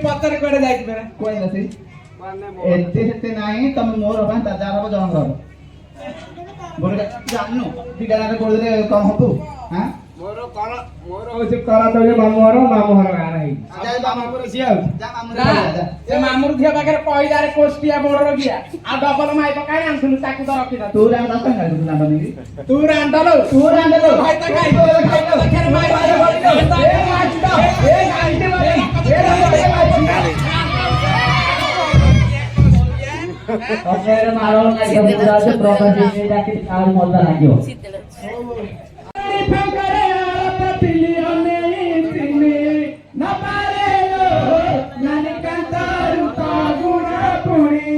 पचार कड़े जाए एते नाही तुम मोर बन ताजार हो जंग रहो बोल जाननु दिडा रे बोल दे कम हबु हां मोर हो से करा तो जे मामू हर गा रही जा मामू सिया जा मामू ए मामू धिया बाकर पहिला रे कोस्टिया बोर रगिया आ डबल माई पकाई आनथुनु ताकू तो रखी दा तू रे दस खाई तू ना बनी तू रांडलो भाई ता खाई खेर माई ए माचदा ए गाइते वाले अरे मारो ना गबुरा से प्रॉपर्टी में जाके काल मोलदा लाग्यो पंकरे पतिलिया में तिने न पारेलो नानी कांतारु का गुणा पुणी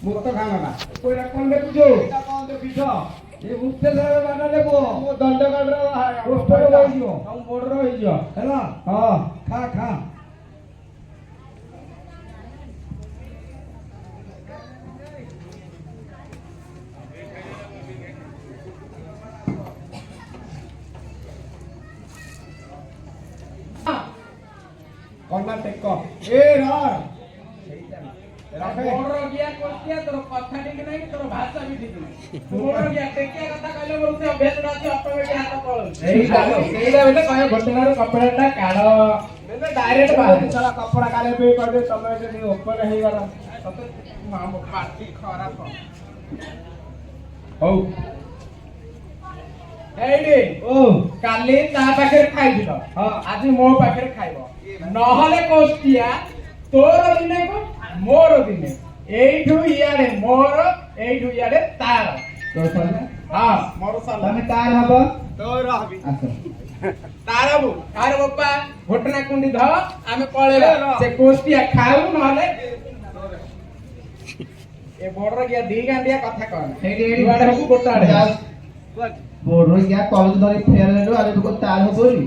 मुक्त खाना कोई रकम ले तुझो कौन दे पीछो ये मुक्त सारे बना लेबो मो दंड काट रहा है पोस्टर होई जो हम बोल रहा है जो हैला हां खा कौन टेको ए रार मोर गया कोस्टिया तोर कथा ठीक नहीं तोर भाषा भी ठीक नहीं मोर गया टेकिया कथा कहले बोलते अभ्यास राती ऑटोमेटिक हाथ पळ एईला बोले कहे घटना रो कपड़ाटा काढ बोले डायरेक्ट बाहर चला कपड़ा काले पे कर दे समय से नहीं ऊपर ही गला तते मां पार्टी खराब हो एडी ओ काली ता पाखरे खाइ दिलो हां आज मो पाखरे खाइबो नहले कोस्टिया तोर दिने को मोर दिने एठु इयाडे मोर एठु इयाडे तार तो सले हां मोर सले तमे तार हबो तोर हबी अच्छा तार हबो तार बप्पा घटना कुंडी ध आमे पळेला से कोस्टिया खाऊ नहले ए बोर्डर गया दी गांडिया कथा कहन हेडी एडी बाडे हबो गोटाडे बोर्डर गया कॉलेज धरि फेरलेलो आले तो तार हबोली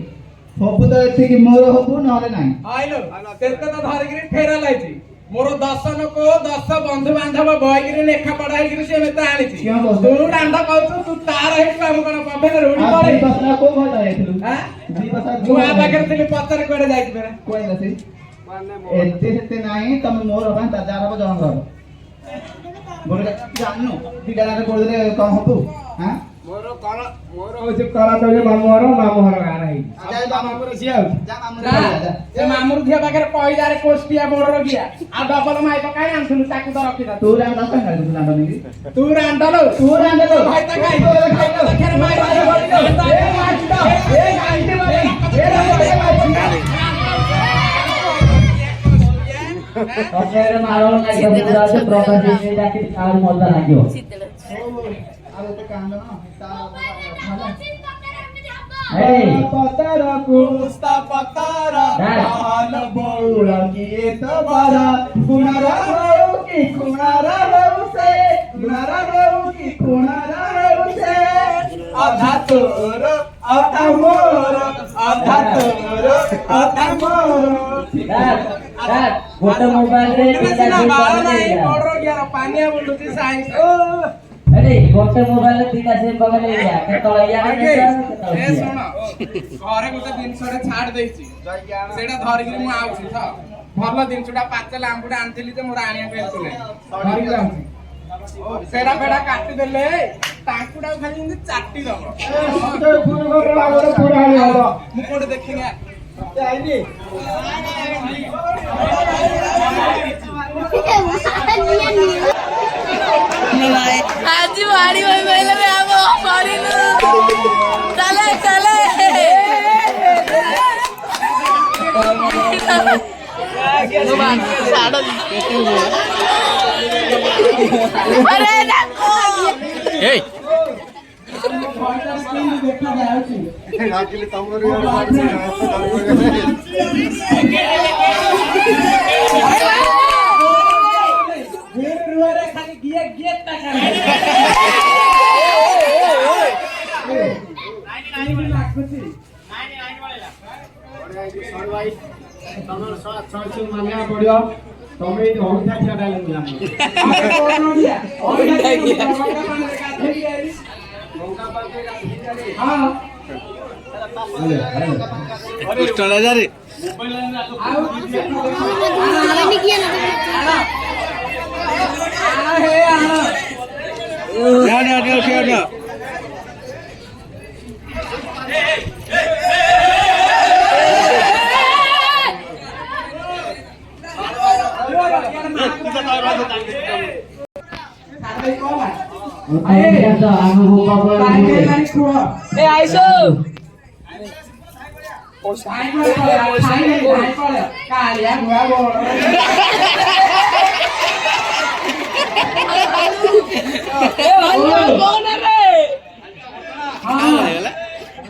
हबो तो एथे कि मोर हबो नहले नाही आइलो तेते तो धरि गिरी फेरा लाइची मोर 10 नको 10 बंधु बांधव बॉयगिरी लेखा पढ़ाई गिरी से मेता आनी छी तू रांडा कहू तू तार हे काम कोन पबे रोडी पड़े बसला को भटा आइथलु हां दी बसा तू आ बाकर तले पत्थर कड़े जाई बेरा कोई नसी माने एते नाही तुम मोर बन ताजार हो जंग रहो बोल जाननु दिडा रे बोल दे कम हबु हां मोर हो से करा तो जे मामू हर गा रही जा मामू सिया जा मामू ए मामू धिया बाकर पहिला रे कोस्टिया बोर रगिया आ डबल माई पकाई आनथुनु ताकू तो रखी दा तू रे दस खाई तू ना बनी तू रांडलो भाई ता खाई खेर माई ए माचदा ए गाइते वाले ए अरे मारो ना गबुरा से प्रॉपर्टी में जाके काल मोलदा लाग्यो आलो तो काम ना ପତରକୁ ପତର ହାଲ ବଉଳ କିଏ ତ ବର କୁଣର ହଉ କି କୁଣର ହଉ ସେ କୁଣର ହଉ କି କୁଣର ହଉ ସେ ଅଧା ତୋର ଅଧା ମୋର ଅଧା ତୋର ଅଧା ମୋର ଗୋଟେ ମୋବାଇଲ ରେ ପାନିଆ ବୁଲୁଛି ସାଇନ୍ସ अरे गोटे मोबाइल रे तीन सिम पकड़े या केतळ या ए सुन घरे गोटे जिनसरे छाड़ देइछि सेटा धरि कि मु आउछि छ भलो जिनसटा पाचल आंबुडा आनथिली जे मोर आनिया पेलछु नै धरि जाउछि सेटा बेडा काटि देले टाकुडा खाली इन्दि चाटी दबो मु कोडे देखिनि आइनी आज वाड़ी भाई पहले में हम सॉरी चले चले अरे देखो ए खाली गिए गिए आइसो कौन है रे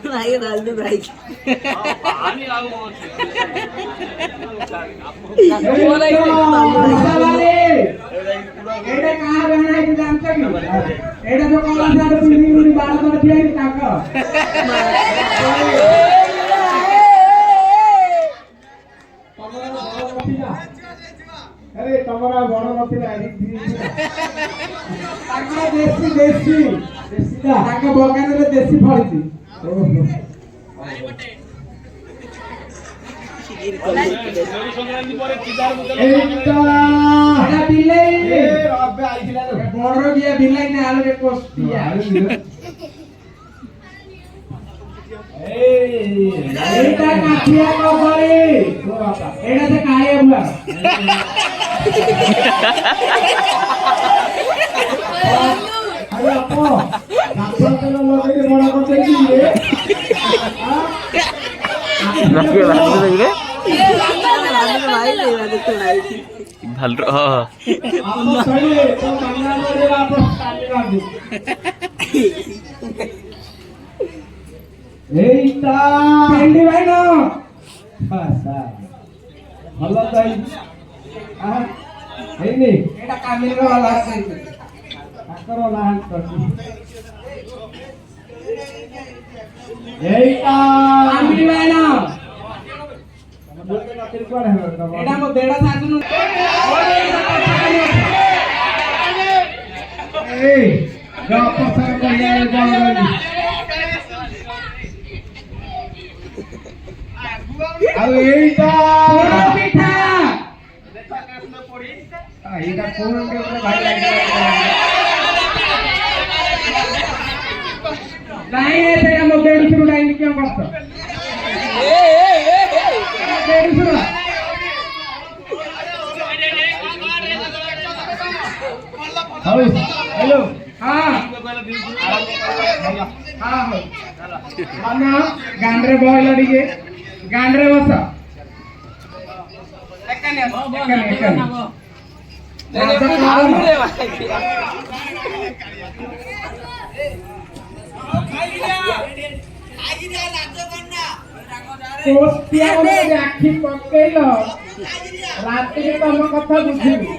भाई डाल दे भाई एटा कहां रहना है जानते कि एटा जो कोला साड पिनी गुडी बाल कर दिया कि ताक अरे तमरा बड़ नथिला ताका देसी देसी देसी ताका बगान रे देसी फळिची ओहो बड़ दिया बिलाई ने आलू के कोस्तिया एटा काठिया को करे एटा से काहे बुआ अरे अपो काठिया को लगे के बड़ा कर देई रे रखे रखे रे भाई ले देखो भाई भल हां आप सही तो मंगला रे आप काली बाबू एटा पेंडी भाई नो हासा भलो जाई आ हेनी एटा कामिल रो वाला है आकर वाला है एटा कामिल भाई नो एटा मो देड़ा साजु ए जा पसर करिया जाओ अब एटा पिठा एटा कोन के भाई लाग नहीं है तेरा मो देड़ शुरू लाइन क्यों करता देड़ शुरू हेलो हां हां माना गांडरे बॉयल अडिगे गांडरे बस एकने କୋଷ୍ଟିଆ ମୋତେ ଆଖି ପକେଇଲ ରାତିରେ ତମ କଥା ବୁଝିବି।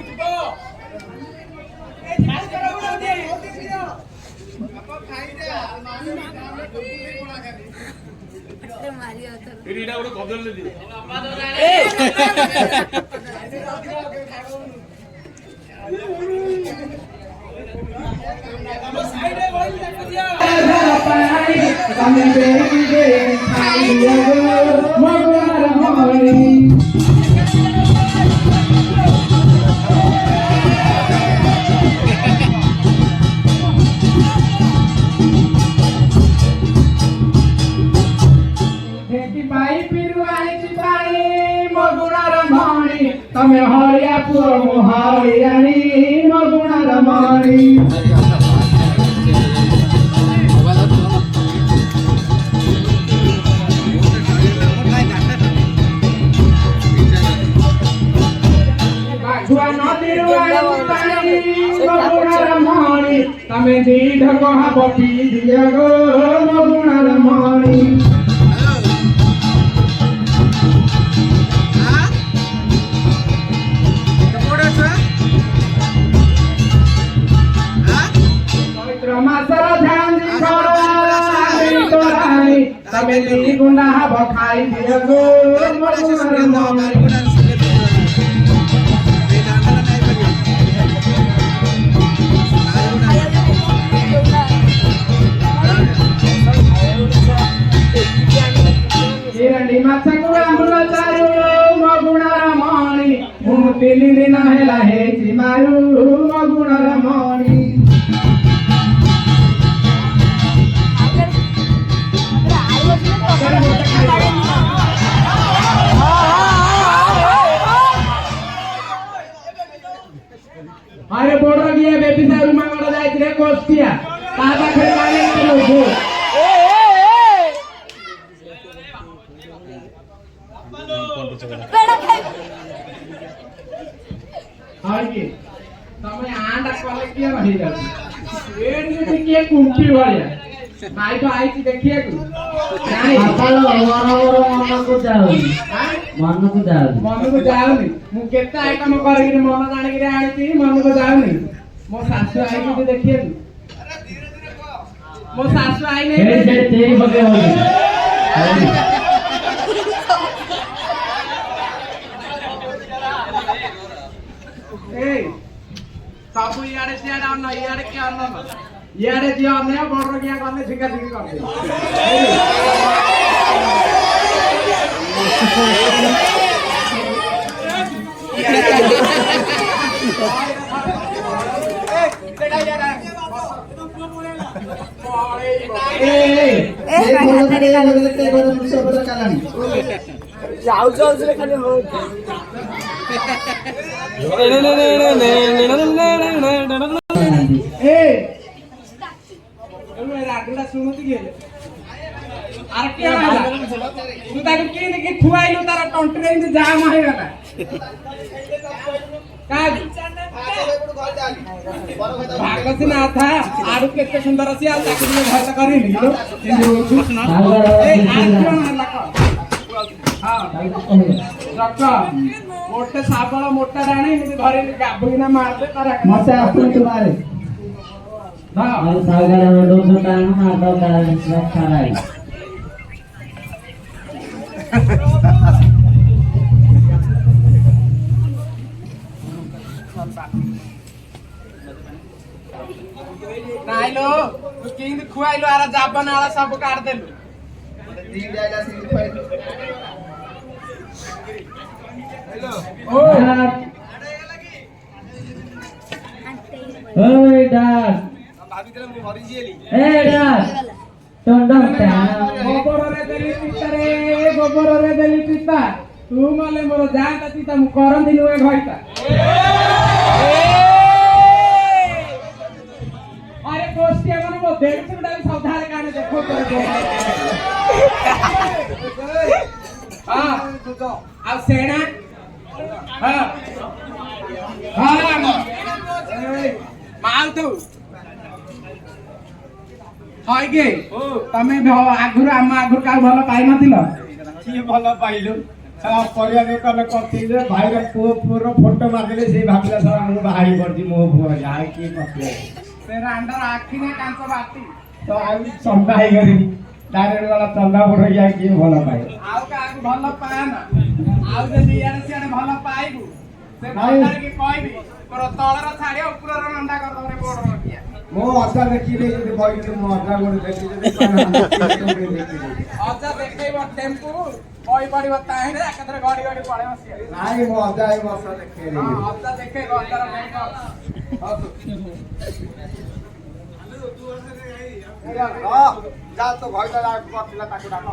ତମେ ହରିଆ ପୁଅ ମୁଁ ହରିଆଣୀ ମୋ ଗୁଣର ମଣି। ବାଘୁଆ ନଦୀରୁ ଆଣିଛି ପାଣି ମୋ ଗୁଣର ମଣି ତମେ ଦି ଢଗ ହବ ପିଦିଅ ଗୋ ମୋ ଗୁଣର ମଣି। ମାସର ଝାଞ୍ଜି ତୋରାଣି ତମେ ଦି ଗୁଣ୍ଡା ହବ ଖାଇ ଦିଅ ଗୋ ମୋ ଗୁଣର ମଣି। ଚିରାଣ୍ଡି ମାଛକୁ ଆମ୍ବୁଲ ଚାରୁ ମୋ ଗୁଣର ମଣି ମୁଁ 3 ଦିନ ହେଲା ହେଇଛି ମାରୁ ମୋ ଗୁଣର ମଣି। अरे बोर्ड गया बेबी से रूम में जाए रे कोस्टिया ताजा खेल माने के लोग और की समय आंडा कॉल किया रही जाती एड में किए कुंठी वाले भाई तो आई थी देखिए को नहीं ଆପଣ ମନକୁ ଯାଉନି ମନକୁ ଯାଉନି ମନକୁ ଯାଉନି ମୁଁ କେତେ ଆଇଟମ କରିକି ମନ ଜାଣିକି ଆଣିଛି ମନକୁ ଯାଉନି। ମୋ ଶାଶୁ ଆଇକି ଦେଖିବାକୁ ମୋ ଶାଶୁ ଆଇ ଏ ସେ ତେଇ ବକେ ହୋଇ ଏ ସବୁ ଇଆଡେ ସିଆଡେ ଅନ ଇଆଡେ କିଏ ଅନ ଇଆଡେ ଯିଏ ଅନେକ ବଡ କିଆ ଗଲେ ଝିକା ଝିକି କରିଦେବି। ରାଗଟା ଶୁଣୁଛି କି ଆରେ କିଏ ତୁ ତାକୁ କିଣିକି ଖୁଆଇଲୁ ତାର ତଣ୍ଟିରେ ଏମିତି ଜାମ ହେଇଗଲା ଭାଗ ସିନା ଥା ଆଡୁ କେତେ ସୁନ୍ଦର ଅଛି ଆଉ ତାକୁ ଟିକେ ଭଲ କରିନି मोटे साबल मोटा राणी घरे गाभीना मारते मते आपुनी तुम्हारे ଆଉ ସାଗର ରୋଡ ଟାଣ ମାଦ ଖାରାଇ नाइलो तू किंद खुआइलो आरा जाबन आला सब काट देलु दी जायला सिंह फाइल हेलो ओए डाक भाभी तेरे मु भरी जिएली ए डाक टंडा टाण गोबर रे देली पिता तू माले मोर जाता पिता मु करन दिनु ए घइता अरे कोस्टिया माने मो देख सुडा सावधान काने देखो करे हां आ सेना हां हां माल तू হয় କି ତମେ ଆଗରୁ ଆମ ଆଗରୁ କାହାକୁ ଭଲ ପାଇନଥିଲ? କିଏ ଭଲ ପାଇଲୁ ସାରା ପରିବା ଦୋକାନ କରିଥିଲେ ଭାଇର ପୁଅର ଫଟୋ ମାରିଦେଲେ ସେ ଭାବିଲା ସାରା ମୁଁ ବାହା ହେଇ ପଡିଛି ମୋ ପୁଅ ଯାହା କିଏ କରିଥିଲେ ସେ ରାଣ୍ଡର ଆଖି ନେ କାଞ୍ଚ ବାଟି ତ ଆଉ ଚନ୍ଦା ହେଇଗଲି ଡାଇରେକ୍ଟ ଗଲା ଚନ୍ଦା ପଡ ଯାଇ କିଏ ଭଲ ପାଏ ଆଉ କାହାକୁ ଭଲ ପାଏନା। ଆଉ ଯଦି ଇଆଡେ ସିଆଡେ ଭଲ ପାଇବୁ ସେ ଭଣ୍ଡାରେ କି କହିବି ତୋର ତଳର ଛାଡିଆ ଉପରର ନଣ୍ଡା କରିଦବ ବୋର୍ଡ ରଖିଆ। ମୋ ଅଜା ଦେଖିଲେ ଯଦି କହିଲି ମୋ ଅଜା ଗୋଟେ ଦେଖି ଯଦି ଅଜା ଦେଖେଇବ ଟେମ୍ପୁ କହି ପଡିବ ତାହିଁରେ ଏକାଥରେ ଗଡି ଗଡି ପଳେଇବ ସିଏ। ନାଇଁ ମୋ ଅଜା ଏଇ ବର୍ଷ ଦେଖେଇଲି ହଁ ଅଜା ଦେଖେଇବ ଅଜାର ବ୍ୟାଙ୍କ ଯା ତ ଭଇଟା କରିଥିଲା ତାକୁ ଡାକ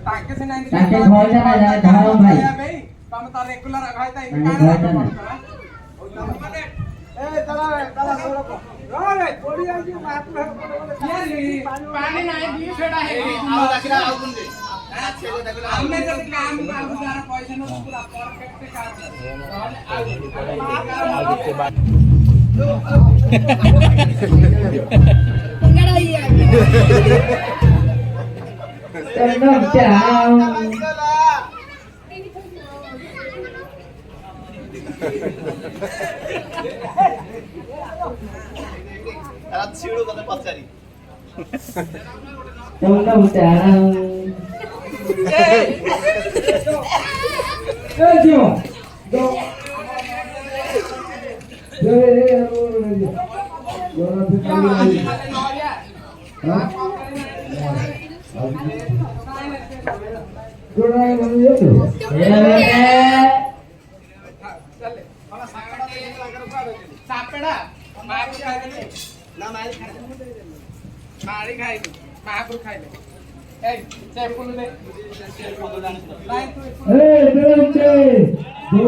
ତାଙ୍କେ ସିନା ଏମିତି ତାଙ୍କେ ଭଇଟା ନା ଯାଏ ଧର ଭାଇ ତମେ ତ ରେଗୁଲାର ଘଇତା ତାଙ୍କେ ଭଇଟା ନା ଏ ଚଲା ଚଲା ପାଣି ନାହିଁ ବି ସେଟା ହେଇଛି ଆମେ ଯଦି କାମ କାମ ଯାର ପଇସା ନଉ ପୁରା ପରଫେକ୍ଟ କାମ ଛିଡୁ ତତେ ପଚାରି ସାପେଡା ମାକୁ ଖାଇଦେଲେ ନା ମାଳି ଖାଇଲି ମାକୁ ଖାଇଲେ ଏଇ ଚେପୁଲ ଦେ ନାଇଁ ତୁ